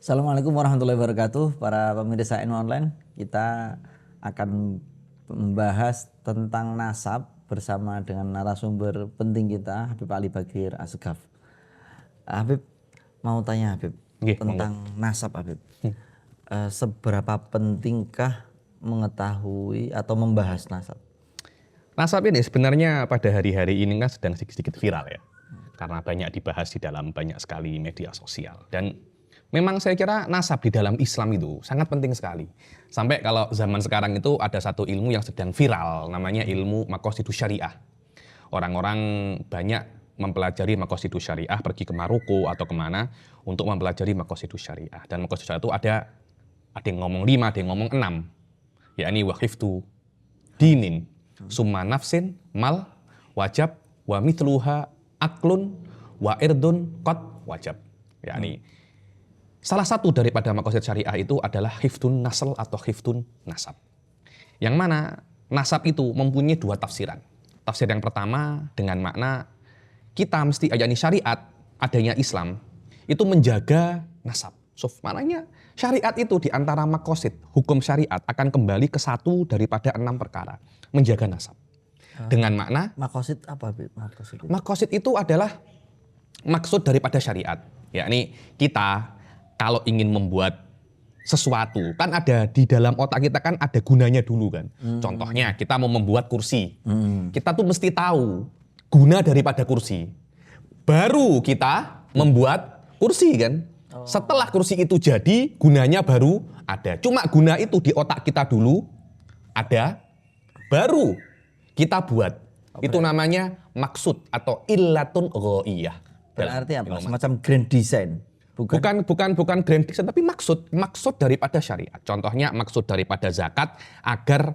Assalamualaikum warahmatullahi wabarakatuh. Para pemirsa N Online, kita akan membahas tentang nasab bersama dengan narasumber penting kita, Habib Ali Bagir Asgaf. Habib, mau tanya Habib, tentang nasab Habib. Seberapa pentingkah mengetahui atau membahas nasab? Nasab ini sebenarnya pada hari-hari ini kan sedang sedikit viral ya. Karena banyak dibahas di dalam banyak sekali media sosial. Dan memang saya kira nasab di dalam Islam itu sangat penting sekali. Sampai kalau zaman sekarang itu ada satu ilmu yang sedang viral, namanya ilmu maqasidus syariah. Orang-orang banyak mempelajari maqasidus syariah, pergi ke Maroko atau kemana untuk mempelajari maqasidus syariah. Dan maqasidus syariah itu ada yang ngomong 5, ada yang ngomong 6. Yakni wahiftu dinin, summa nafsin, mal, wajab, wa mithluha, aklun, wa irdun, qad, wajab. Yakni salah satu daripada maqasid syariah itu adalah hifdun nasl atau hifdun nasab. Yang mana nasab itu mempunyai dua tafsiran. Tafsir yang pertama dengan makna kita mesti yakni syariat, adanya Islam, itu menjaga nasab. So, maknanya syariat itu di antara maqasid, hukum syariat akan kembali ke satu daripada 6 perkara. Menjaga nasab. Dengan makna Maqasid apa? maqasid itu adalah maksud daripada syariat. Yakni kita kalau ingin membuat sesuatu, kan ada di dalam otak kita kan ada gunanya dulu kan. Contohnya kita mau membuat kursi. Kita tuh mesti tahu guna daripada kursi. Baru kita membuat kursi kan. Setelah kursi itu jadi, gunanya baru ada. Cuma guna itu di otak kita dulu ada, baru kita buat. Itu namanya maksud atau illatun ghaiyah. Berarti apa? Semacam grand design. Bukan grand design, tapi maksud daripada syariat. Contohnya maksud daripada zakat agar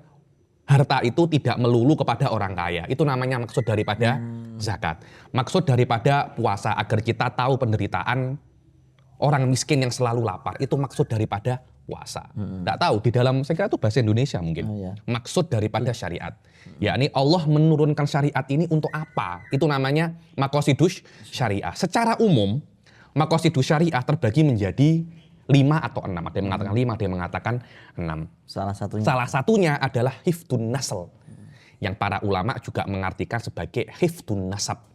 harta itu tidak melulu kepada orang kaya. Itu namanya maksud daripada zakat. Maksud daripada puasa agar kita tahu penderitaan orang miskin yang selalu lapar. Itu maksud daripada puasa. Tidak tahu di dalam, saya kira itu bahasa Indonesia mungkin. Maksud daripada syariat. Yakni Allah menurunkan syariat ini untuk apa? Itu namanya maqasidus syariah. Secara umum maqasidus syariah terbagi menjadi 5 atau 6. Ada yang mengatakan 5, ada yang mengatakan 6. Salah satunya adalah hifdun nasl. Yang para ulama juga mengartikan sebagai hifdun nasab.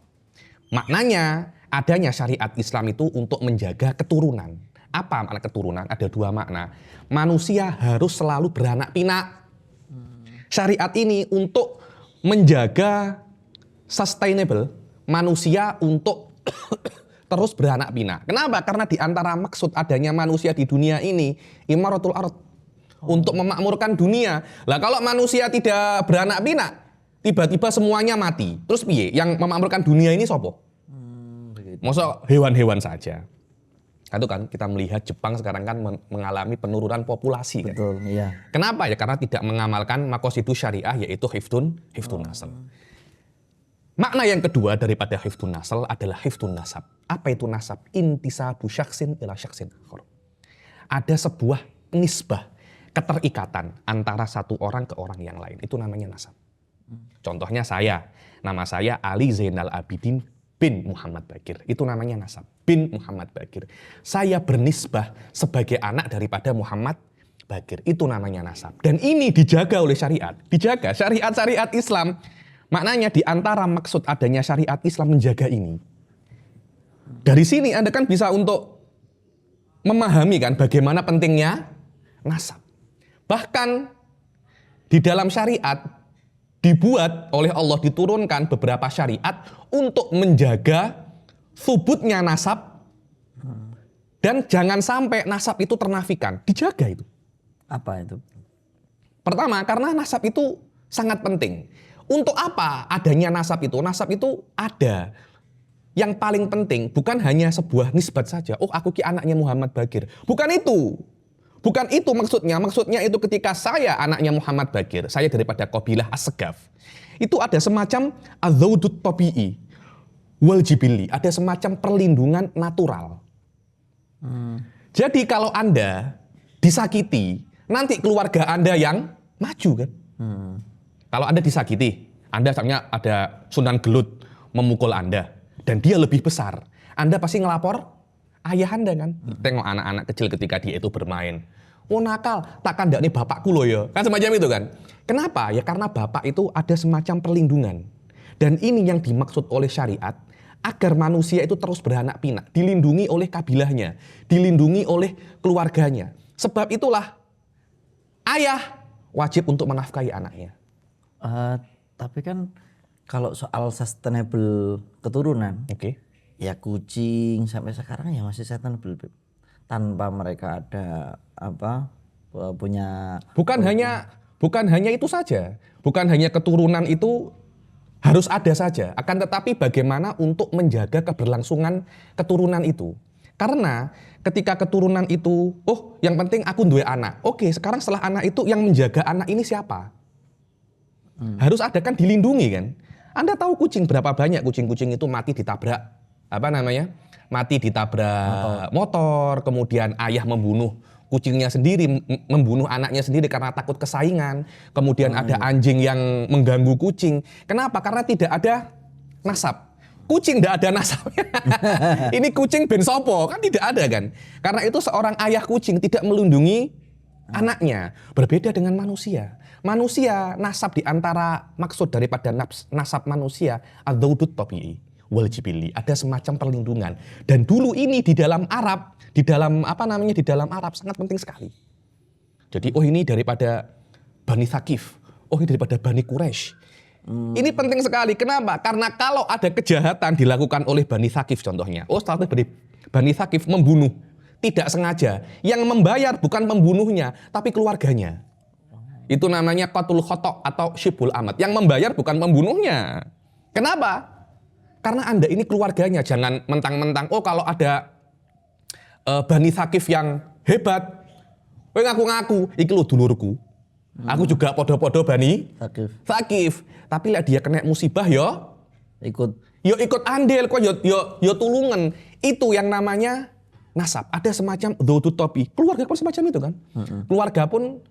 Maknanya adanya syariat Islam itu untuk menjaga keturunan. Apa makna keturunan? Ada 2 makna. Manusia harus selalu beranak pinak. Syariat ini untuk menjaga sustainable manusia untuk terus beranak pinak. Kenapa? Karena di antara maksud adanya manusia di dunia ini imaratul ard, untuk memakmurkan dunia. Lah kalau manusia tidak beranak pinak, tiba-tiba semuanya mati. Terus piye? Yang memakmurkan dunia ini sopo? Masa hewan-hewan saja. Itu kan kita melihat Jepang sekarang kan mengalami penurunan populasi. Betul, kan? Iya. Kenapa? Ya karena tidak mengamalkan maqasidus syariah yaitu hifdun nasl. Makna yang kedua daripada hifdun nasl adalah hifdun nasab. Apa itu nasab? Intisabu syaksin ila syaksin akhar. Ada sebuah nisbah, keterikatan antara satu orang ke orang yang lain. Itu namanya nasab. Contohnya nama saya Ali Zainal Abidin bin Muhammad Bagir. Itu namanya nasab. Bin Muhammad Bagir. Saya bernisbah sebagai anak daripada Muhammad Bagir. Itu namanya nasab. Dan ini dijaga oleh syariat. Dijaga. Syariat Islam. Maknanya di antara maksud adanya syariat Islam menjaga ini. Dari sini Anda kan bisa untuk memahami kan bagaimana pentingnya nasab. Bahkan di dalam syariat dibuat oleh Allah, diturunkan beberapa syariat untuk menjaga subutnya nasab dan jangan sampai nasab itu ternafikan. Dijaga itu. Apa itu? Pertama, karena nasab itu sangat penting. Untuk apa adanya nasab itu? Nasab itu ada. Yang paling penting bukan hanya sebuah nisbat saja. Oh, aku ki anaknya Muhammad Bagir. Bukan itu. Bukan itu maksudnya. Maksudnya itu ketika saya anaknya Muhammad Bagir, saya daripada qabilah Asgaf. Itu ada semacam adzawdut tabi'i wal jibili. Ada semacam perlindungan natural. Jadi kalau Anda disakiti, nanti keluarga Anda yang maju kan. Kalau Anda disakiti, Anda misalnya ada Sunan Gelut memukul Anda dan dia lebih besar, Anda pasti ngelapor ayah Anda kan. Tengok anak-anak kecil ketika dia itu bermain. Oh nakal, tak kandaknya bapakku loh ya. Kan semacam itu kan. Kenapa? Ya karena bapak itu ada semacam perlindungan. Dan ini yang dimaksud oleh syariat, agar manusia itu terus beranak pinak, dilindungi oleh kabilahnya, dilindungi oleh keluarganya. Sebab itulah ayah wajib untuk menafkahi anaknya. Tapi kan kalau soal sustainable keturunan, Oke. ya kucing sampai sekarang ya masih sustainable, Beb. Tanpa mereka ada punya Bukan hanya itu saja. Bukan hanya keturunan itu harus ada saja. Akan tetapi bagaimana untuk menjaga keberlangsungan keturunan itu. Karena ketika keturunan itu, oh yang penting aku duwe anak. Oke, sekarang setelah anak itu yang menjaga anak ini siapa? Harus ada kan dilindungi kan. Anda tahu kucing berapa banyak kucing-kucing itu mati ditabrak mati ditabrak motor, kemudian ayah membunuh kucingnya sendiri, membunuh anaknya sendiri karena takut kesaingan. Kemudian ada anjing yang mengganggu kucing. Kenapa? Karena tidak ada nasab. Kucing tidak ada nasabnya. Ini kucing ben sopo, kan tidak ada kan. Karena itu seorang ayah kucing tidak melindungi anaknya. Berbeda dengan manusia. Manusia, nasab di antara maksud daripada nasab manusia, adzawdut tabi'i wal jibili, ada semacam perlindungan. Dan dulu ini di dalam Arab, di dalam Arab sangat penting sekali. Jadi ini daripada Bani Thaqif, ini daripada Bani Quraisy. Ini penting sekali. Kenapa? Karena kalau ada kejahatan dilakukan oleh Bani Thaqif contohnya. Setelah Bani Thaqif membunuh tidak sengaja. Yang membayar bukan pembunuhnya, tapi keluarganya. Itu namanya qatul khotok atau syibul amat. Yang membayar bukan pembunuhnya. Kenapa? Karena Anda ini keluarganya. Jangan mentang-mentang, kalau ada Bani Thaqif yang hebat, ngaku-ngaku, iki lho dulurku. Aku juga podo-podo Bani Thaqif. Tapi lah dia kena musibah ikut andil kok yo tulungan. Itu yang namanya nasab. Ada semacam dzawdut tabi. Keluarga pun semacam itu kan. Keluarga pun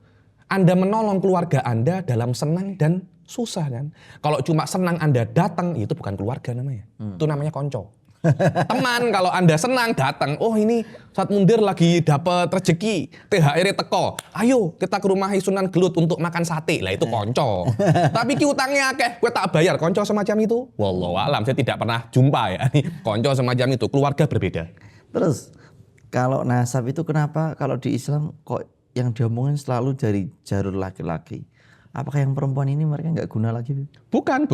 Anda menolong keluarga Anda dalam senang dan susah kan. Kalau cuma senang Anda datang, itu bukan keluarga namanya. Itu namanya konco. Teman kalau Anda senang datang, ini saat mundir lagi dapat rezeki, THR teko. Ayo kita ke rumah Sunan Gelut untuk makan sate. Lah itu konco. Tapi ki utangnya akeh, gue tak bayar. Konco semacam itu. Wallahu alam, saya tidak pernah jumpa ya. Konco semacam itu, keluarga berbeda. Terus kalau nasab itu kenapa kalau di Islam kok yang diomongin selalu dari jalur laki-laki? Apakah yang perempuan ini mereka nggak guna lagi? Bukan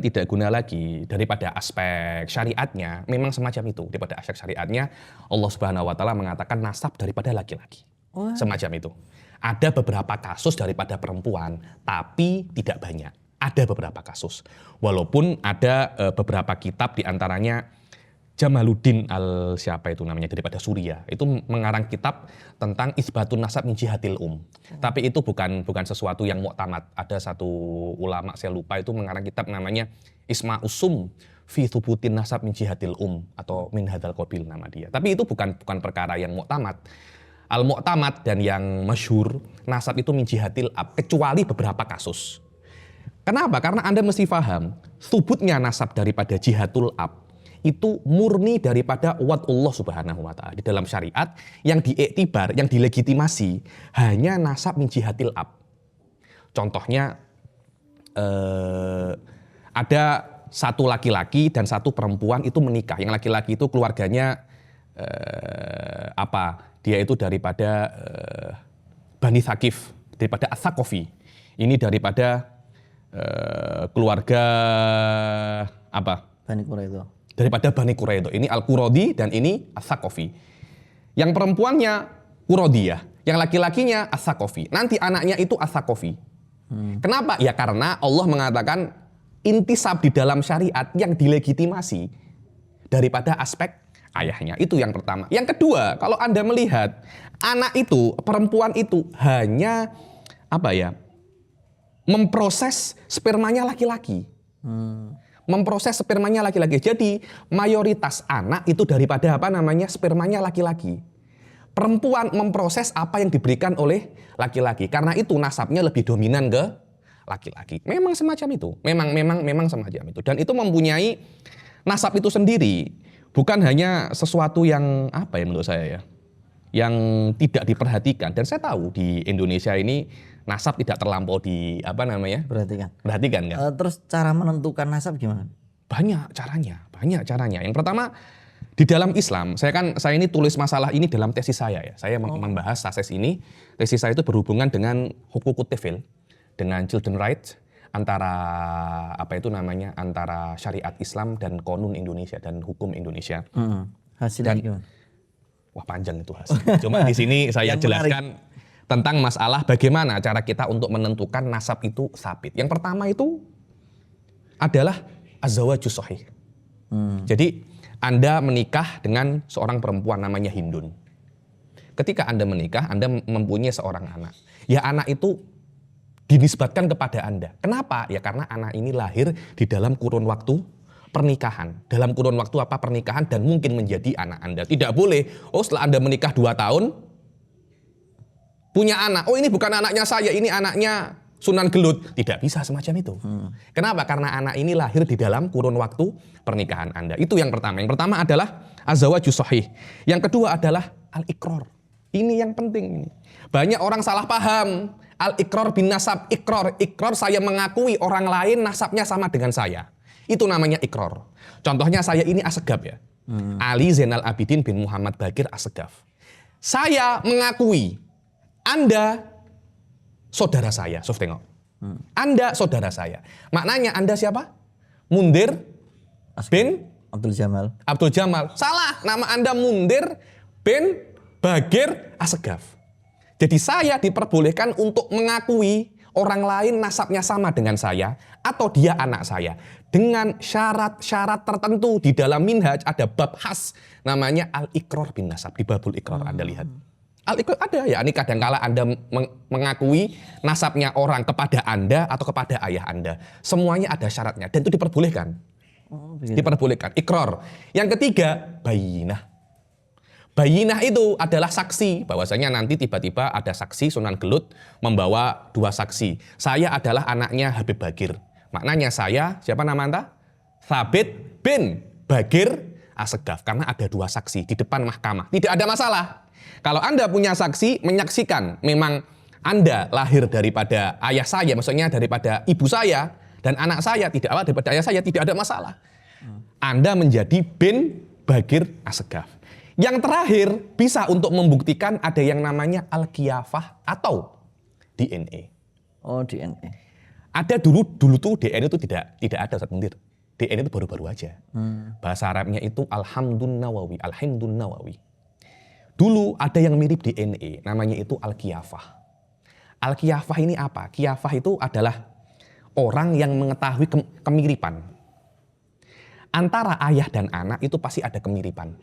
tidak guna lagi. Daripada aspek syariatnya, memang semacam itu. Daripada aspek syariatnya, Allah Subhanahu Wa Taala mengatakan nasab daripada laki-laki. Semacam itu. Ada beberapa kasus daripada perempuan, tapi tidak banyak. Ada beberapa kasus. Walaupun ada beberapa kitab diantaranya Jamaluddin siapa itu namanya daripada Suriah itu mengarang kitab tentang isbatun nasab min jihatil Tapi itu bukan sesuatu yang muktamad. Ada satu ulama saya lupa itu mengarang kitab namanya Isma'usum fi thubutin nasab min jihatil atau min hadzal qabil nama dia. Tapi itu bukan perkara yang muktamad. Al-mu'tamad dan yang masyhur nasab itu min jihatil kecuali beberapa kasus. Kenapa? Karena Anda mesti paham thubutnya nasab daripada jihatul itu murni daripada Allah Subhanahu Wa Taala. Di dalam syariat yang diiktibar, yang dilegitimasi hanya nasab min jihatil Contohnya ada satu laki-laki dan satu perempuan itu menikah. Yang laki-laki itu keluarganya dia itu daripada Bani Thaqif, daripada Ats-Tsaqafi. Ini daripada keluarga Bani Quraidah. Daripada Bani Quraidah. Ini Al-Quradi dan ini Ats-Tsaqafi. Yang perempuannya Quradiyah, yang laki-lakinya Ats-Tsaqafi. Nanti anaknya itu Ats-Tsaqafi. Kenapa? Ya karena Allah mengatakan intisab di dalam syariat yang dilegitimasi daripada aspek ayahnya. Itu yang pertama. Yang kedua, kalau Anda melihat anak itu, perempuan itu hanya memproses spermanya laki-laki. Memproses spermanya laki-laki. Jadi mayoritas anak itu daripada spermanya laki-laki. Perempuan memproses apa yang diberikan oleh laki-laki. Karena itu nasabnya lebih dominan ke laki-laki. Memang semacam itu. Memang semacam itu. Dan itu mempunyai nasab itu sendiri. bukan hanya sesuatu yang apa ya menurut saya ya, yang tidak diperhatikan. Dan saya tahu di Indonesia ini nasab tidak terlampau perhatikan kan. Terus cara menentukan nasab gimana? Banyak caranya. Yang pertama, di dalam Islam, saya ini tulis masalah ini dalam tesis saya ya. Saya membahas tesis ini. Tesis saya itu berhubungan dengan hukukut tifil, dengan children rights antara antara syariat Islam dan konun Indonesia dan hukum Indonesia. Hasilnya gimana? Wah, panjang itu hasil. Cuma di sini saya jelaskan tentang masalah bagaimana cara kita untuk menentukan nasab itu sabit. Yang pertama itu adalah az-zawajus shahih. Jadi Anda menikah dengan seorang perempuan namanya Hindun. Ketika Anda menikah, Anda mempunyai seorang anak. Ya, anak itu dinisbatkan kepada Anda. Kenapa? Ya karena anak ini lahir di dalam kurun waktu pernikahan. Dalam kurun waktu pernikahan dan mungkin menjadi anak Anda. Tidak boleh, setelah Anda menikah 2 tahun, punya anak. Ini bukan anaknya saya, ini anaknya Sunan Gelut. Tidak bisa semacam itu. Kenapa? Karena anak ini lahir di dalam kurun waktu pernikahan Anda. Itu yang pertama. Yang pertama adalah az-zawajus shahih. Yang kedua adalah al-iqrar. Ini yang penting. Banyak orang salah paham. Al-iqrar bin nasab. Iqrar saya mengakui orang lain nasabnya sama dengan saya. Itu namanya iqrar. Contohnya saya ini Assegaf ya. Ali Zainal Abidin bin Muhammad Bakir Assegaf. Saya mengakui Anda saudara saya. Sof tengok. Anda saudara saya. Maknanya Anda siapa? Mundir bin Abdul Jamal. Salah. Nama Anda Mundir bin Bakir Assegaf. Jadi saya diperbolehkan untuk mengakui orang lain nasabnya sama dengan saya atau dia anak saya. Dengan syarat-syarat tertentu di dalam minhaj ada bab khas namanya al-iqrar bin nasab. Di babul iqrar Anda lihat. Al-iqrar ada ya, ini kadangkala Anda mengakui nasabnya orang kepada Anda atau kepada ayah Anda. Semuanya ada syaratnya dan itu diperbolehkan. Diperbolehkan, iqrar. Yang ketiga, bayinah. Bayinah itu adalah saksi, bahwasanya nanti tiba-tiba ada saksi Sunan Gelut membawa 2 saksi. Saya adalah anaknya Habib Bagir. Maknanya saya, siapa nama Anda? Thabit bin Bagir Assegaf. Karena ada 2 saksi di depan mahkamah. Tidak ada masalah. Kalau Anda punya saksi menyaksikan memang Anda lahir daripada ayah saya, maksudnya daripada ibu saya dan anak saya, daripada ayah saya, tidak ada masalah. Anda menjadi bin Bagir Assegaf. Yang terakhir bisa untuk membuktikan ada yang namanya al-qiyafah atau DNA. DNA. Ada dulu tuh DNA itu tidak ada Ustaz Mundir. DNA itu baru-baru aja. Bahasa Arabnya itu Alhamdun Nawawi. Dulu ada yang mirip DNA, namanya itu al-qiyafah. Al-qiyafah ini apa? Qiyafah itu adalah orang yang mengetahui kemiripan. Antara ayah dan anak itu pasti ada kemiripan.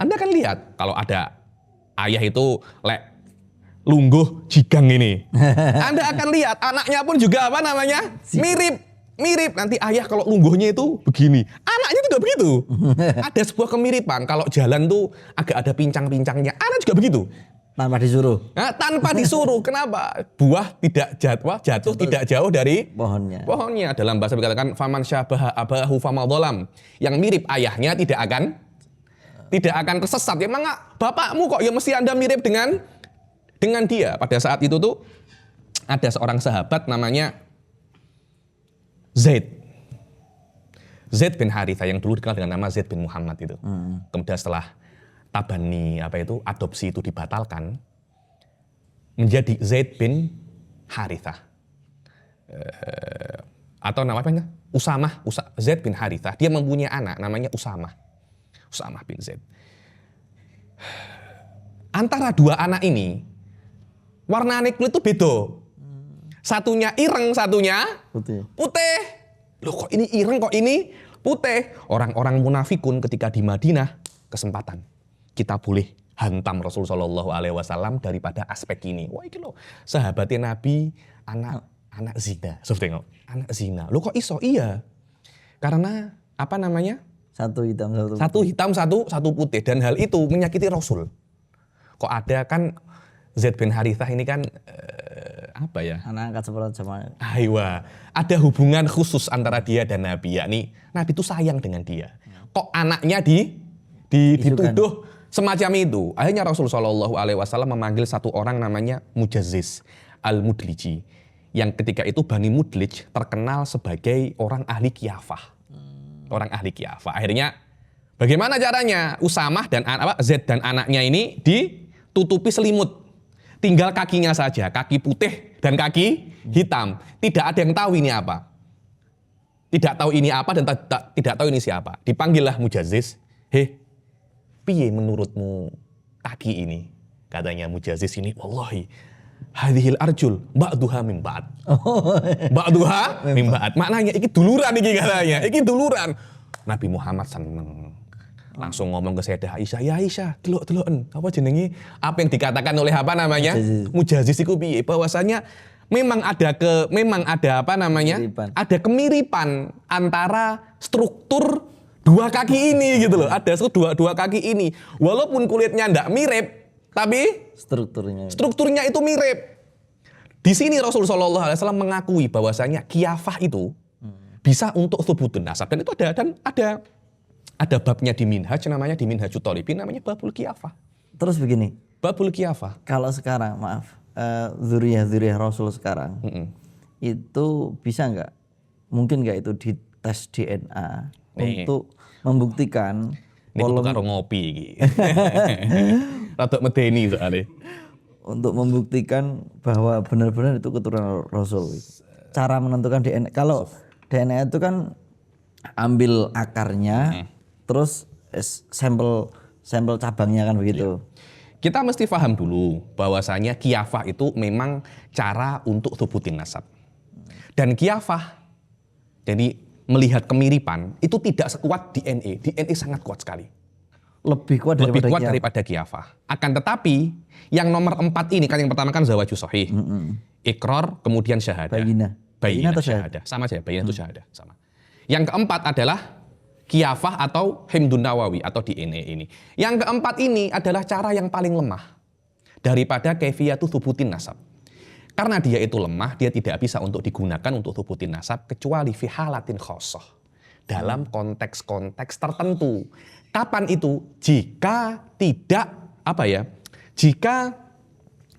Anda kan lihat kalau ada ayah itu lungguh jigang ini. Anda akan lihat anaknya pun juga mirip. Nanti ayah kalau lungguhnya itu begini. Anaknya tidak begitu. Ada sebuah kemiripan. Kalau jalan tuh agak ada pincang-pincangnya. Anak juga begitu. Tanpa disuruh. Tanpa disuruh. Kenapa? Buah tidak jatuh tidak jauh dari pohonnya. Dalam bahasa dikatakan faman syabaha abahu famadzalam. Yang mirip ayahnya tidak akan tersesat. Ya memang bapakmu kok ya mesti Anda mirip dengan dia. Pada saat itu tuh ada seorang sahabat namanya Zaid bin Harithah yang dulu dikenal dengan nama Zaid bin Muhammad itu. Kemudian setelah tabani adopsi itu dibatalkan menjadi Zaid bin Harithah. Atau namanya Usamah Zaid bin Harithah. Dia mempunyai anak namanya Usamah bin Zaid. Antara 2 anak ini warna kulit itu beda. Satunya ireng, satunya putih. Loh kok ini ireng, kok ini putih? Orang-orang munafikun ketika di Madinah kesempatan kita boleh hantam Rasul Shallallahu Alaihi Wasallam daripada aspek ini. Wah ini loh sahabatnya Nabi anak zina. Sof tengok anak zina. Loh kok iso? Iya. Karena apa namanya? Satu hitam, satu putih. Dan hal itu menyakiti Rasul. Kok ada kan Zaid bin Harithah ini kan anak angkat seperti sama. Ada hubungan khusus antara dia dan Nabi. Yakni Nabi itu sayang dengan dia. kok anaknya dituduh semacam itu. Akhirnya Rasulullah SAW memanggil satu orang namanya Mujazziz al-Mudliji, yang ketika itu Bani Mudlij terkenal sebagai orang ahli kiafah. Orang ahli kiafah. Akhirnya bagaimana caranya? Usamah dan Zaid dan anaknya ini ditutupi selimut. Tinggal kakinya saja, kaki putih dan kaki hitam. Tidak ada yang tahu ini apa. Tidak tahu ini apa dan tidak tahu ini siapa. Dipanggillah Mujazziz. Piye menurutmu kaki ini? Katanya Mujazziz ini, wallahi hadhil arjul ba'duha min ba'd. Ba'duha min ba'd. Maknanya iki duluran iki katanya. Iki duluran. Nabi Muhammad seneng. Langsung ngomong ke Sayyidah Aisyah, "Ya Aisyah, delok-deloken. Apa jenenge? Apa yang dikatakan oleh apa namanya? Mujazziz iku piye? Bahwasanya memang ada apa namanya? Ada kemiripan antara struktur dua kaki ini gitu loh. Ada dua kaki ini. Walaupun kulitnya ndak mirip, tapi strukturnya itu mirip. Di sini Rasulullah SAW mengakui bahwasanya kiafah itu bisa untuk thubutun nasab, dan itu ada babnya di Minhaj, namanya di Minhajut Thalibin, namanya babul kiafah. Terus begini, babul kiafah. Kalau sekarang zuriyah Rasul sekarang itu bisa nggak, mungkin nggak itu dites DNA untuk membuktikan karo ngopi iki. Rada medeni soalnya. Untuk membuktikan bahwa benar-benar itu keturunan Rasul. Cara menentukan DNA, kalau DNA itu kan ambil akarnya, terus sampel cabangnya kan begitu. Kita mesti paham dulu bahwasanya kiafah itu memang cara untuk thubutin nasab. Dan kiafah, jadi melihat kemiripan, itu tidak sekuat DNA. DNA sangat kuat sekali. Lebih kuat daripada kiafah. Akan tetapi, yang nomor 4 ini kan yang pertama kan zawaju sahih. Iqrar, kemudian syahadah. Bayinah atau syahadah. Sama saja, bayinah itu syahadah. Sama. Yang keempat adalah kiafah atau himdun nawawi atau DNA ini. Yang keempat ini adalah cara yang paling lemah daripada kaifiyatu thubutin nasab. Karena dia itu lemah, dia tidak bisa untuk digunakan untuk thubutin nasab kecuali fi halatin khosoh. Dalam konteks-konteks tertentu. Kapan itu? Jika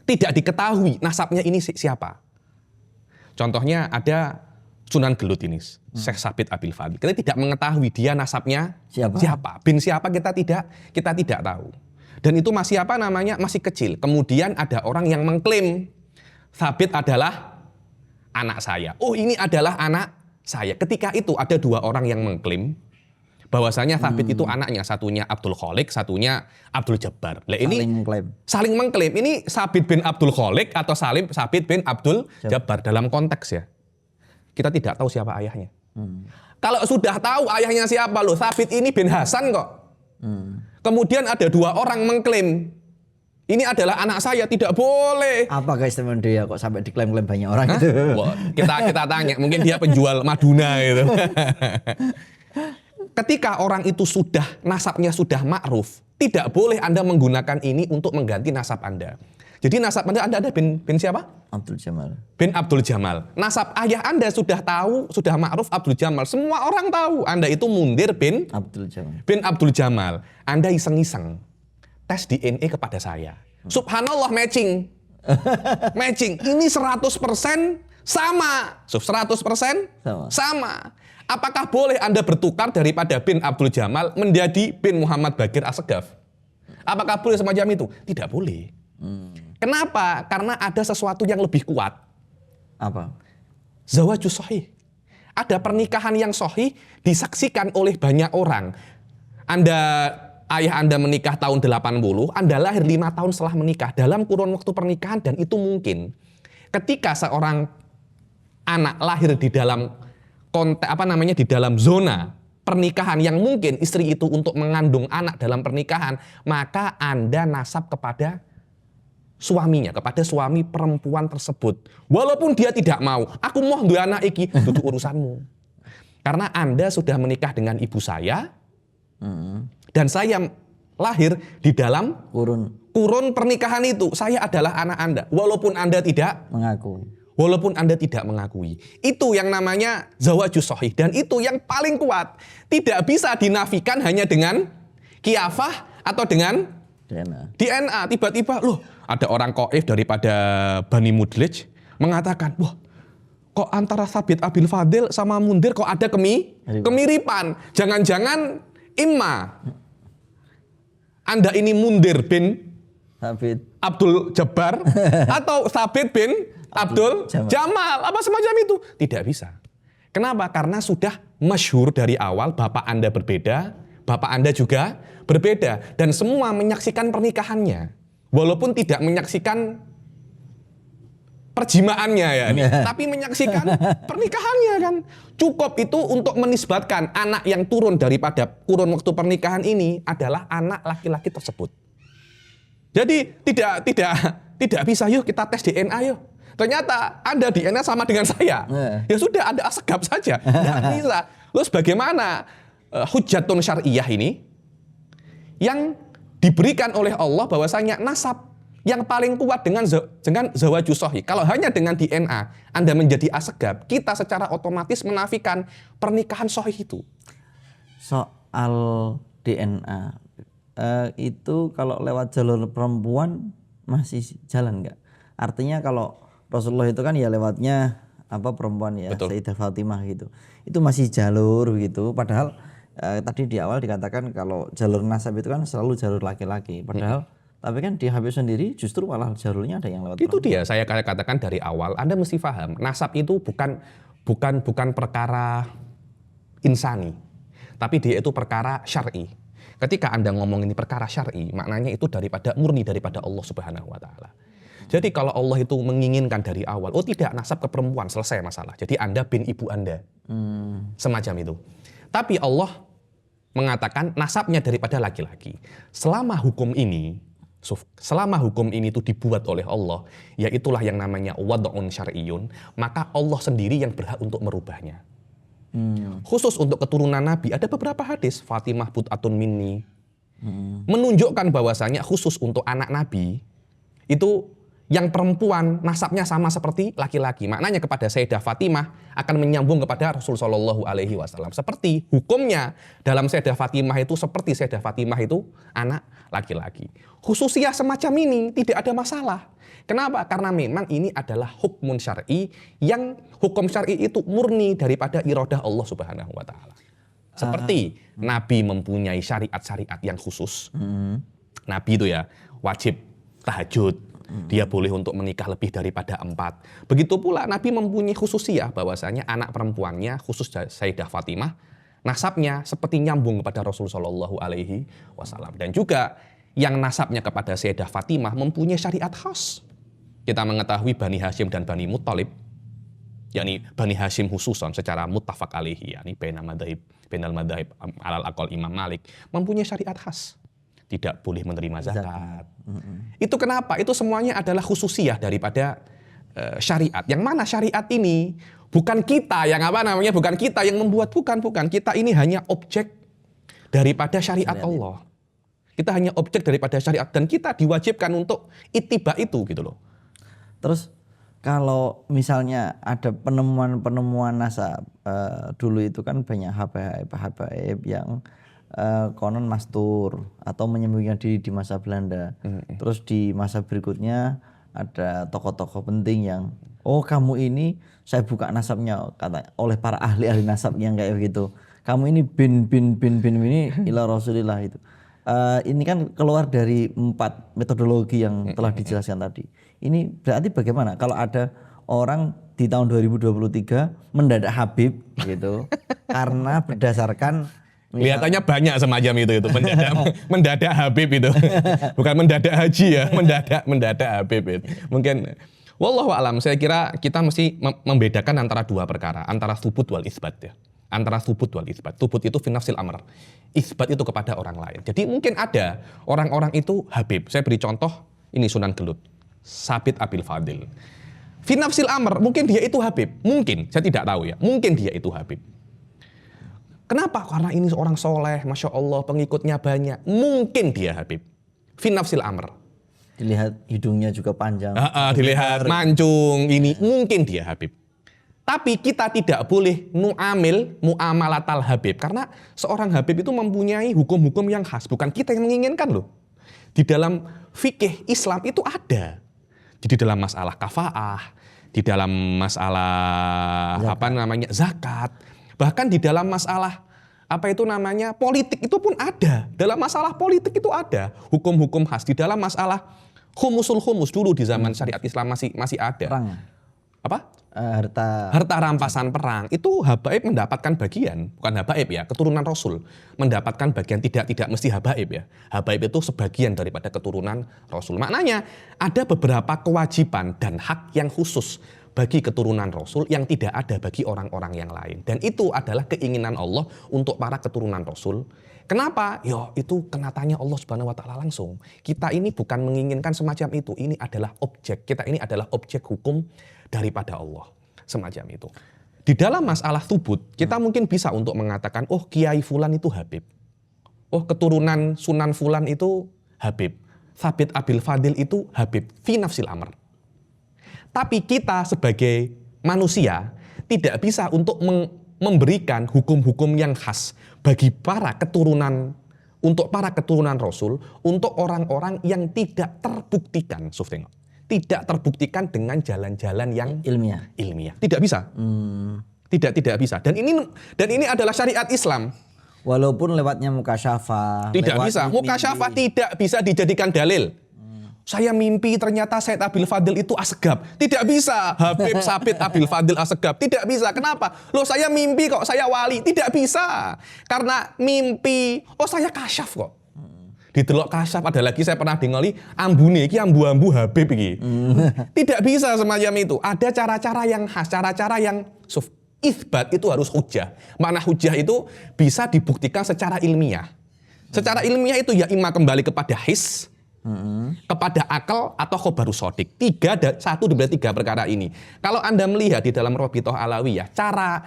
tidak diketahui nasabnya ini siapa. Contohnya ada Sunan Gelut ini, Syekh Sabit Abil Fadl. Kita tidak mengetahui dia nasabnya siapa. Bin siapa kita tidak tahu. Dan itu masih masih kecil. Kemudian ada orang yang mengklaim Sabit adalah anak saya. Oh, ini adalah anak saya. Ketika itu ada 2 orang yang mengklaim bahwasanya Sabit itu anaknya, satunya Abdul Khalik, satunya Abdul Jabbar. Lah ini saling mengklaim. Ini Sabit bin Abdul Khalik atau Sabit bin Abdul Jabbar dalam konteks ya. Kita tidak tahu siapa ayahnya. Kalau sudah tahu ayahnya siapa loh, Sabit ini bin Hasan kok. Kemudian ada 2 orang mengklaim ini adalah anak saya, tidak boleh. Apa guys teman dia kok sampai diklaim-klaim banyak orang itu? Kita tanya, mungkin dia penjual Maduna gitu. Ketika orang itu nasabnya sudah ma'ruf, tidak boleh Anda menggunakan ini untuk mengganti nasab Anda. Jadi nasab Anda ada bin siapa? Abdul Jamal. Bin Abdul Jamal. Nasab ayah Anda sudah tahu, sudah ma'ruf Abdul Jamal. Semua orang tahu Anda itu Mundir bin Abdul Jamal. Bin Abdul Jamal. Anda iseng-iseng tes DNA kepada saya. Subhanallah, matching. Matching. Ini 100% sama. 100% sama. Apakah boleh Anda bertukar daripada bin Abdul Jamal menjadi bin Muhammad Bakir Assegaf? Apakah boleh semacam itu? Tidak boleh. Kenapa? Karena ada sesuatu yang lebih kuat. Apa? Zawaju sahih. Ada pernikahan yang sahih disaksikan oleh banyak orang. Ayah Anda menikah tahun 80, Anda lahir 5 tahun setelah menikah. Dalam kurun waktu pernikahan, dan itu mungkin. Ketika seorang anak lahir di dalam di dalam zona pernikahan yang mungkin istri itu untuk mengandung anak dalam pernikahan, maka Anda nasab kepada suaminya, kepada suami perempuan tersebut. Walaupun dia tidak mau, aku mau duwe anak iki, itu urusanmu. Karena Anda sudah menikah dengan ibu saya, dan saya lahir di dalam kurun pernikahan itu. Saya adalah anak Anda, walaupun Anda tidak mengaku. walaupun Anda tidak mengakui. Itu yang namanya zawajus shahih, dan itu yang paling kuat. Tidak bisa dinafikan hanya dengan kiafah atau dengan DNA. Tiba-tiba loh, ada orang Qaif daripada Bani Mudlij mengatakan, wah, kok antara Sabit Abil Fadil sama Mundir kok ada kemiripan. Jangan-jangan imma Anda ini Mundir bin Sabit Abdul Jabbar atau Sabit bin Abdul Jamal, apa semacam itu. Tidak bisa. Kenapa? Karena sudah masyhur dari awal, bapak Anda berbeda, bapak Anda juga berbeda, dan semua menyaksikan pernikahannya, walaupun tidak menyaksikan perjimaannya ya, tapi menyaksikan pernikahannya kan. Cukup itu untuk menisbatkan anak yang turun daripada kurun waktu pernikahan ini adalah anak laki-laki tersebut. Jadi tidak bisa, yuk kita tes DNA yuk. Ternyata Anda DNA sama dengan saya. Ya sudah, Anda asegap saja. Tidak bisa. Terus bagaimana hujjatun syar'iyah ini yang diberikan oleh Allah bahwasanya nasab yang paling kuat dengan zawajus shahih. Kalau hanya dengan DNA Anda menjadi asegab, kita secara otomatis menafikan pernikahan shahih itu. Soal DNA itu kalau lewat jalur perempuan masih jalan nggak? Artinya kalau Rasulullah itu kan ya lewatnya perempuan ya, betul, Sayyidah Fatimah gitu. Itu masih jalur gitu. Padahal tadi di awal dikatakan kalau jalur nasab itu kan selalu jalur laki-laki. Padahal tapi kan di Habib sendiri justru malah jalurnya ada yang lewat itu perempuan. Dia saya katakan dari awal, Anda mesti paham nasab itu bukan perkara insani, tapi dia itu perkara syar'i. Ketika Anda ngomong ini perkara syar'i, maknanya itu murni daripada Allah Subhanahu wa taala. Jadi kalau Allah itu menginginkan dari awal, oh tidak, nasab ke perempuan, selesai masalah. Jadi Anda bin ibu Anda. Semacam itu. Tapi Allah mengatakan nasabnya daripada laki-laki. Selama hukum ini itu dibuat oleh Allah, ya itulah yang namanya wad'un syar'iyyun, maka Allah sendiri yang berhak untuk merubahnya. Khusus untuk keturunan Nabi ada beberapa hadis, Fatimah but'atun minni, menunjukkan bahwasanya khusus untuk anak Nabi itu yang perempuan nasabnya sama seperti laki-laki. Maknanya kepada Sayyidah Fatimah akan menyambung kepada Rasul Shallallahu Alaihi Wasallam. Seperti hukumnya dalam Sayyidah Fatimah itu seperti Sayyidah Fatimah itu anak laki-laki. Khususnya semacam ini tidak ada masalah. Kenapa? Karena memang ini adalah hukmun syar'i, yang hukum syar'i itu murni daripada iradah Allah Subhanahu wa taala. Seperti Nabi mempunyai syariat-syariat yang khusus. Nabi itu ya wajib tahajud. Dia boleh untuk menikah lebih daripada 4. Begitu pula Nabi mempunyai khususiyah bahwasanya anak perempuannya khusus Sayyidah Fatimah nasabnya seperti nyambung kepada Rasul Shallallahu Alaihi Wasallam. Dan juga yang nasabnya kepada Sayyidah Fatimah mempunyai syariat khas. Kita mengetahui Bani Hashim dan Bani Muttalib, yakni Bani Hashim khususan secara muttafaq alaihi, yakni bainal madzhab alal aqal Imam Malik, mempunyai syariat khas. Tidak boleh menerima zakat. Itu kenapa? Itu semuanya adalah khususiyah daripada syariat. Yang mana syariat ini bukan kita yang bukan kita yang membuat, bukan. Kita ini hanya objek daripada syariat Allah. Kita hanya objek daripada syariat, dan kita diwajibkan untuk ittiba itu gitu loh. Terus kalau misalnya ada penemuan nasab, dulu itu kan banyak habaib yang konon mastur atau menyembunyikan diri di masa Belanda. Terus di masa berikutnya ada tokoh-tokoh penting yang, oh kamu ini, saya buka nasabnya kata oleh para ahli-ahli nasab yang kayak begitu. Kamu ini bin ini ila Rasulillah itu. Ini kan keluar dari 4 metodologi yang telah dijelaskan tadi. Ini berarti bagaimana kalau ada orang di tahun 2023 mendadak Habib gitu karena berdasarkan kelihatannya banyak semacam itu mendadak Habib itu. Bukan mendadak haji ya, mendadak Habib itu. Mungkin wallahu alam, saya kira kita mesti membedakan antara 2 perkara, antara tsubut wal isbat ya. Antara tsubut wal isbat. Tsubut itu fi nafsil amr. Isbat itu kepada orang lain. Jadi mungkin ada orang-orang itu Habib. Saya beri contoh, ini Sunan Gelut, Sabit Abil Fadil. Fi nafsil amr, mungkin dia itu Habib. Mungkin, saya tidak tahu ya. Mungkin dia itu Habib. Kenapa? Karena ini seorang soleh, Masya Allah, pengikutnya banyak. Mungkin dia Habib. Fi nafsil amr. Dilihat hidungnya juga panjang. Dilihat mancung, ini mungkin dia Habib. Tapi kita tidak boleh muamalatal Habib. Karena seorang Habib itu mempunyai hukum-hukum yang khas. Bukan kita yang menginginkan loh. Di dalam fikih Islam itu ada. Jadi dalam masalah kafaah, di dalam masalah zakat. Bahkan di dalam masalah politik itu pun ada. Dalam masalah politik itu ada. Hukum-hukum khas. Di dalam masalah humusul humus dulu di zaman syariat Islam masih ada. Perang. Apa? Harta Rampasan perang itu habaib mendapatkan bagian, bukan habaib ya, keturunan Rasul mendapatkan bagian, tidak mesti habaib ya. Habaib itu sebagian daripada keturunan Rasul. Maknanya ada beberapa kewajiban dan hak yang khusus bagi keturunan Rasul yang tidak ada bagi orang-orang yang lain. Dan itu adalah keinginan Allah untuk para keturunan Rasul. Kenapa? Itu kenatanya Allah Subhanahu wa taala langsung. Kita ini bukan menginginkan semacam itu. Ini adalah objek. Kita ini adalah objek hukum daripada Allah. Semacam itu. Di dalam masalah thubut, kita mungkin bisa untuk mengatakan, Kiai Fulan itu Habib. Keturunan Sunan Fulan itu Habib. Thabit Abil Fadil itu Habib. Fi nafsil amr. Tapi kita sebagai manusia tidak bisa untuk memberikan hukum-hukum yang khas bagi para keturunan, untuk para keturunan Rasul, untuk orang-orang yang tidak terbuktikan, tidak terbuktikan dengan jalan-jalan yang ilmiah. Tidak bisa. Tidak bisa. Dan ini adalah syariat Islam. Walaupun lewatnya mukasyafah. Tidak bisa. Mukasyafah tidak bisa dijadikan dalil. Saya mimpi ternyata Said Abil Fadil itu Asegab. Tidak bisa. Habib Sabit Abil Fadil Asegab. Tidak bisa. Kenapa? Saya mimpi kok, saya wali. Tidak bisa. Karena mimpi, saya kasyaf kok. Didelok kasyaf, ada lagi saya pernah dengali ambune iki ambu-ambu Habib iki. Tidak bisa semacam itu. Ada cara-cara yang khas, cara-cara yang itsbat itu harus hujjah. Makna hujjah itu bisa dibuktikan secara ilmiah. Secara ilmiah itu ya imma kembali kepada his, kepada akal atau khobarus shodiq. Satu dari tiga perkara ini. Kalau Anda melihat di dalam Robitoh Alawiyah, cara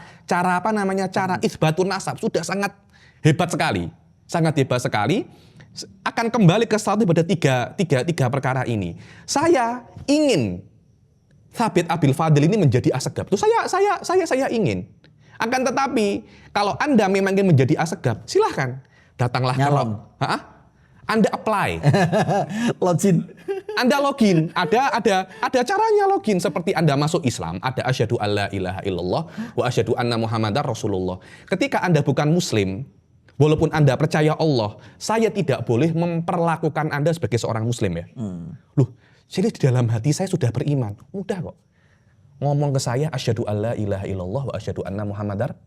itsbatun nasab sudah sangat hebat sekali. Sangat hebat sekali. Akan kembali ke satu pada tiga perkara ini. Saya ingin Thabit Abil Fadil ini menjadi Asegab. Itu saya ingin. Akan tetapi kalau Anda memang ingin menjadi Asegab, silahkan datanglah Anda apply. Login. Anda login. Ada caranya login, seperti Anda masuk Islam, ada asyhadu alla ilaha illallah wa asyhadu anna muhammadar rasulullah. Ketika Anda bukan muslim, walaupun Anda percaya Allah, saya tidak boleh memperlakukan Anda sebagai seorang muslim ya. Jadi di dalam hati saya sudah beriman. Mudah kok. Ngomong ke saya, asyhadu alla ilaha illallah wa asyhadu anna muhammadar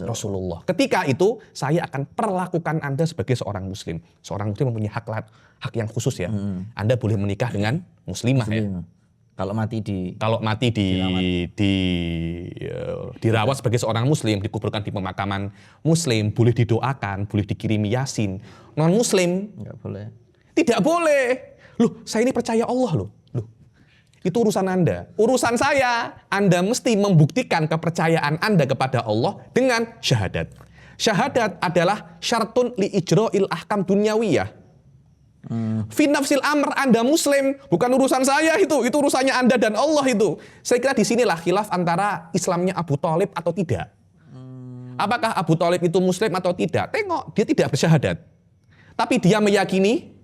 rasulullah. Ketika itu, saya akan perlakukan Anda sebagai seorang muslim. Seorang muslim mempunyai hak yang khusus ya. Anda boleh menikah dengan muslimah ya. Kalau mati dirawat sebagai seorang muslim, dikuburkan di pemakaman muslim, boleh didoakan, boleh dikirimi yasin. Non muslim enggak boleh. Tidak boleh. Saya ini percaya Allah loh. Itu urusan Anda. Urusan saya, Anda mesti membuktikan kepercayaan Anda kepada Allah dengan syahadat. Syahadat adalah syartun li ijra'il ahkam dunyawiyah. Fi nafsil amr, Anda muslim, bukan urusan saya itu urusannya Anda dan Allah itu. Saya kira disinilah khilaf antara Islamnya Abu Thalib atau tidak. Apakah Abu Thalib itu muslim atau tidak? Tengok, dia tidak bersyahadat. Tapi dia meyakini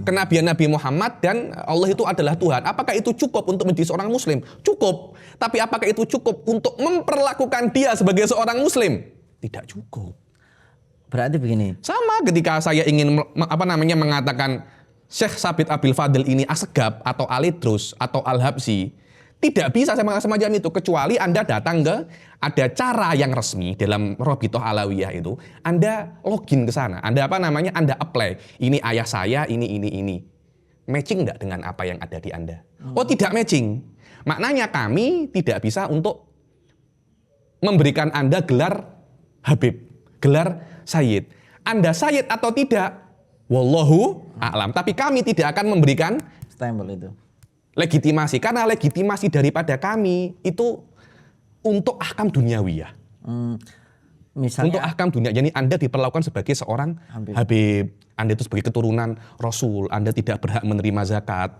kenabian Nabi Muhammad dan Allah itu adalah Tuhan. Apakah itu cukup untuk menjadi seorang muslim? Cukup. Tapi apakah itu cukup untuk memperlakukan dia sebagai seorang muslim? Tidak cukup. Berarti begini. Sama ketika saya ingin mengatakan Syekh Sabit Abil Fadil ini Asegab atau Alidrus atau Al-Habsyi, tidak bisa semacam itu kecuali Anda datang ke, ada cara yang resmi dalam Robitoh Alawiyah itu, Anda login ke sana, Anda Anda apply. Ini ayah saya, ini. Matching enggak dengan apa yang ada di Anda? Tidak matching. Maknanya kami tidak bisa untuk memberikan Anda gelar Habib, gelar Sayyid. Anda Sayyid atau tidak, wallahu a'lam. Tapi kami tidak akan memberikan stempel itu. Legitimasi, karena legitimasi daripada kami itu untuk ahkam duniawiyah. Misalnya untuk ahkam dunia, jadi Anda diperlakukan sebagai seorang Habib. Anda itu sebagai keturunan Rasul, Anda tidak berhak menerima zakat.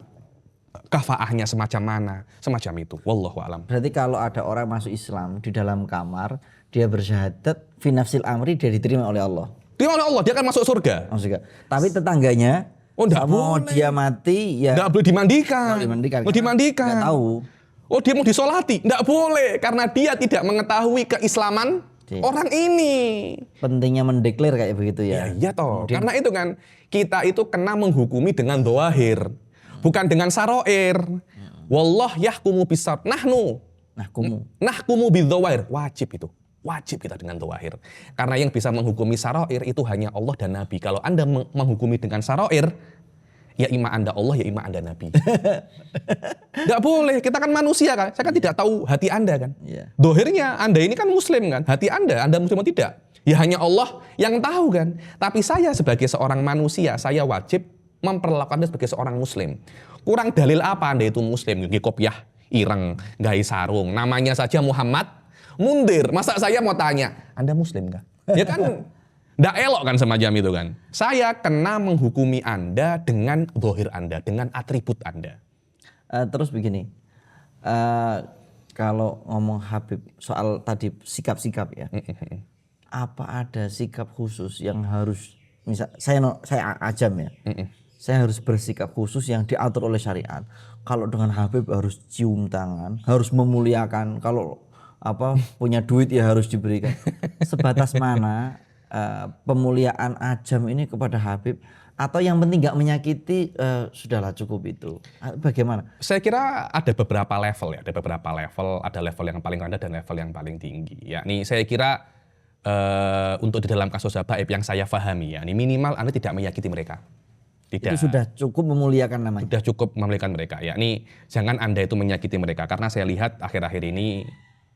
Kafaahnya semacam mana? Semacam itu. Wallahu a'lam. Berarti kalau ada orang masuk Islam di dalam kamar, dia bersyahadat fi nafsil amri, dia diterima oleh Allah. Dia oleh Allah, dia akan masuk surga. Maksudnya. Tapi tetangganya, Nggak mau boleh. dia mati, ya Nggak boleh dimandikan. nggak dimandikan. Mau dimandikan. Nggak tahu. Oh, dia mau disolati. Nggak boleh. Karena dia tidak mengetahui keislaman orang ini. Pentingnya mendeklar kayak begitu ya. Iya toh. Karena itu kan, kita itu kena menghukumi dengan doahir. Bukan dengan saroir. Wallah yahkumu bisar. Nahkumu bidzawair. Wajib itu. Wajib kita dengan doahir. Karena yang bisa menghukumi saroir itu hanya Allah dan Nabi. Kalau Anda menghukumi dengan saroir, ya ima Anda Allah, ya ima Anda Nabi. Nggak boleh, kita kan manusia kan. Saya kan tidak tahu hati Anda kan. Iya. Dohirnya Anda ini kan Muslim kan. Hati Anda Muslim atau tidak. Ya hanya Allah yang tahu kan. Tapi saya sebagai seorang manusia, saya wajib memperlakukan Anda sebagai seorang Muslim. Kurang dalil apa Anda itu Muslim? Nggih kopiah, ireng, gai sarung. Namanya saja Muhammad Mundir. Masa saya mau tanya, Anda Muslim nggak? Ya kan, nggak elok kan semacam itu kan. Saya kena menghukumi Anda dengan dohir Anda, dengan atribut Anda. Terus begini, kalau ngomong Habib soal tadi sikap-sikap ya, apa ada sikap khusus yang harus, misal saya ajam ya, saya harus bersikap khusus yang diatur oleh syariat. Kalau dengan Habib harus cium tangan, harus memuliakan. Kalau punya duit ya harus diberikan. Sebatas mana pemuliaan ajam ini kepada Habib, atau yang penting nggak menyakiti, sudahlah cukup itu. Bagaimana? Saya kira ada beberapa level ya, ada level yang paling rendah dan level yang paling tinggi. Yakni saya kira untuk di dalam kasus habaib yang saya pahami ya, ini minimal Anda tidak menyakiti mereka. Tidak. Itu sudah cukup memuliakan namanya. Sudah cukup memuliakan mereka. Yakni jangan Anda itu menyakiti mereka, karena saya lihat akhir-akhir ini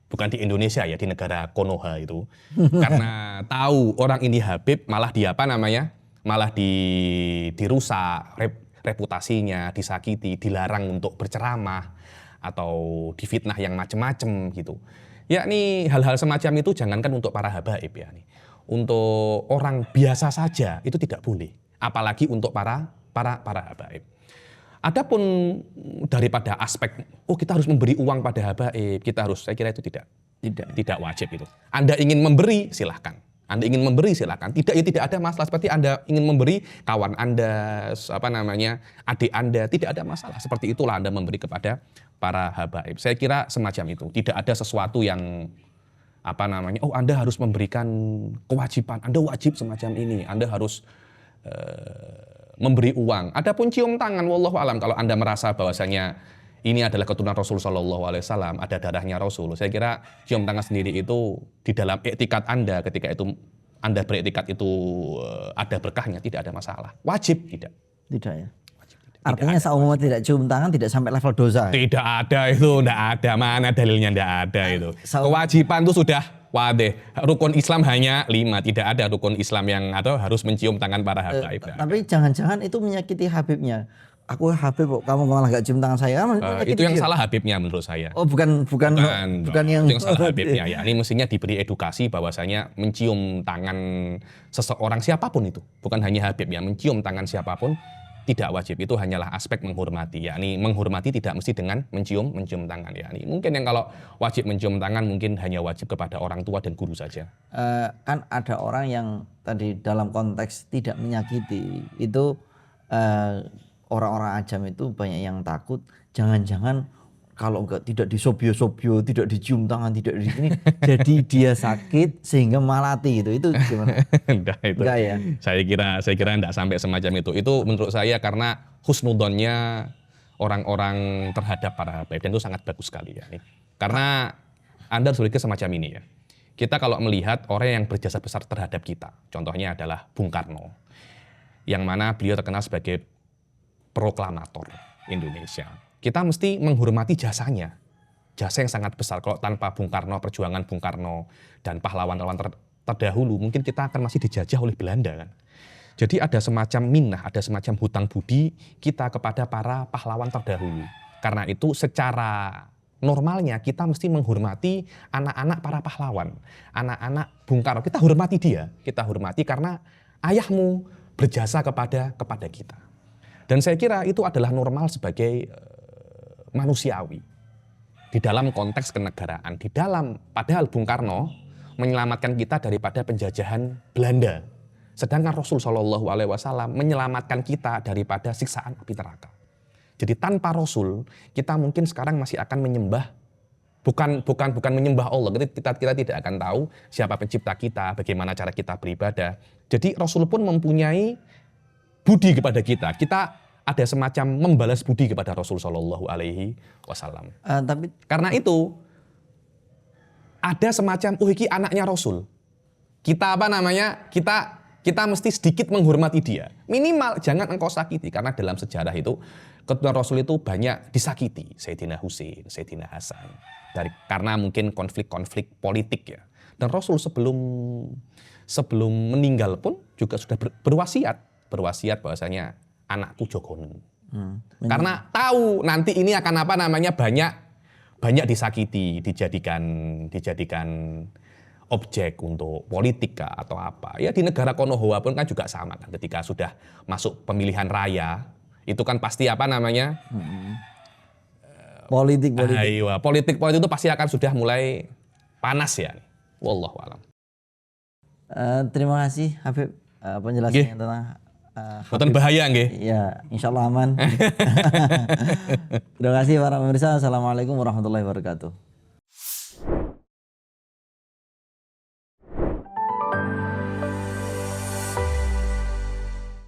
bukan di Indonesia ya, di negara Konoha itu. Karena tahu orang ini Habib, malah malah dirusak reputasinya, disakiti, dilarang untuk berceramah atau difitnah yang macam-macam gitu. Yakni hal-hal semacam itu jangankan untuk para habaib ya. Untuk orang biasa saja itu tidak boleh, apalagi untuk para habaib. Adapun daripada aspek, kita harus memberi uang pada habaib, saya kira itu tidak wajib itu. Anda ingin memberi, silahkan. Tidak ada masalah. Seperti Anda ingin memberi kawan Anda, adik Anda, tidak ada masalah. Seperti itulah Anda memberi kepada para habaib. Saya kira semacam itu. Tidak ada sesuatu yang Anda harus memberikan kewajiban, Anda wajib semacam ini, Anda harus memberi uang. Adapun cium tangan, wallahu alam, kalau Anda merasa bahwasanya ini adalah keturunan Rasul Shallallahu Alaihi Wasallam, ada darahnya Rasul, saya kira cium tangan sendiri itu di dalam iktikad Anda, ketika itu Anda beriktikad itu ada berkahnya, tidak ada masalah. Wajib tidak? Tidak ya. Artinya seumur tidak cium tangan tidak sampai level dosa. Tidak ada itu, tidak ada. Mana dalilnya, tidak ada itu. Kewajiban itu sudah wadih. Rukun Islam hanya 5, tidak ada rukun Islam yang harus mencium tangan para habaib. Tapi jangan-jangan itu menyakiti Habibnya. Aku Habib kok, kamu malah gak cium tangan saya. Itu yang salah Habibnya menurut saya. Oh bukan yang itu yang salah Habibnya ya. Ini mestinya diberi edukasi bahwasanya mencium tangan seseorang siapapun itu, bukan hanya Habib ya, mencium tangan siapapun tidak wajib. Itu hanyalah aspek menghormati, yakni menghormati tidak mesti dengan mencium tangan ya. Mungkin yang kalau wajib mencium tangan mungkin hanya wajib kepada orang tua dan guru saja. Kan ada orang yang tadi dalam konteks tidak menyakiti itu, orang-orang ajam itu banyak yang takut jangan-jangan kalau tidak disobio-sobio, tidak dicium tangan, tidak di sini, jadi dia sakit sehingga malati gitu. Itu gimana? Enggak ya. Saya kira enggak sampai semacam itu. Itu menurut saya karena husnudonnya orang-orang terhadap para habaib, dan itu sangat bagus sekali ya. Karena Anda harus berpikir semacam ini ya. Kita kalau melihat orang yang berjasa besar terhadap kita, contohnya adalah Bung Karno, yang mana beliau terkenal sebagai proklamator Indonesia. Kita mesti menghormati jasanya. Jasa yang sangat besar. Kalau tanpa Bung Karno, perjuangan Bung Karno dan pahlawan-pahlawan terdahulu, mungkin kita akan masih dijajah oleh Belanda kan. Jadi ada semacam minnah, ada semacam hutang budi kita kepada para pahlawan terdahulu. Karena itu secara normalnya kita mesti menghormati anak-anak para pahlawan. Anak-anak Bung Karno, kita hormati dia. Kita hormati karena ayahmu berjasa kepada kita. Dan saya kira itu adalah normal sebagai manusiawi di dalam konteks kenegaraan. Padahal Bung Karno menyelamatkan kita daripada penjajahan Belanda. Sedangkan Rasul Shallallahu Alaihi Wasallam menyelamatkan kita daripada siksaan api neraka. Jadi tanpa Rasul kita mungkin sekarang masih akan menyembah bukan menyembah Allah. Kita tidak akan tahu siapa pencipta kita, bagaimana cara kita beribadah. Jadi Rasul pun mempunyai budi kepada kita. Kita ada semacam membalas budi kepada Rasul Shallallahu Alaihi Wasallam. Tapi Karena itu ada semacam iki anaknya Rasul. Kita kita mesti sedikit menghormati dia. Minimal jangan engkau sakiti, karena dalam sejarah itu ketua Rasul itu banyak disakiti. Sayyidina Husain, Sayyidina Hasan. Karena mungkin konflik-konflik politik ya. Dan Rasul sebelum meninggal pun juga sudah berwasiat bahwasanya anakku jogonen. Karena tahu nanti ini akan banyak disakiti, dijadikan objek untuk politik atau apa. Ya di negara Konoha pun kan juga sama kan, ketika sudah masuk pemilihan raya itu kan pasti politik itu pasti akan sudah mulai panas ya. Wallahu a'lam. terima kasih Habib penjelasannya tentang Boten bahaya nggih. Ya, insyaallah aman. Terima kasih para pemirsa. Assalamualaikum warahmatullahi wabarakatuh.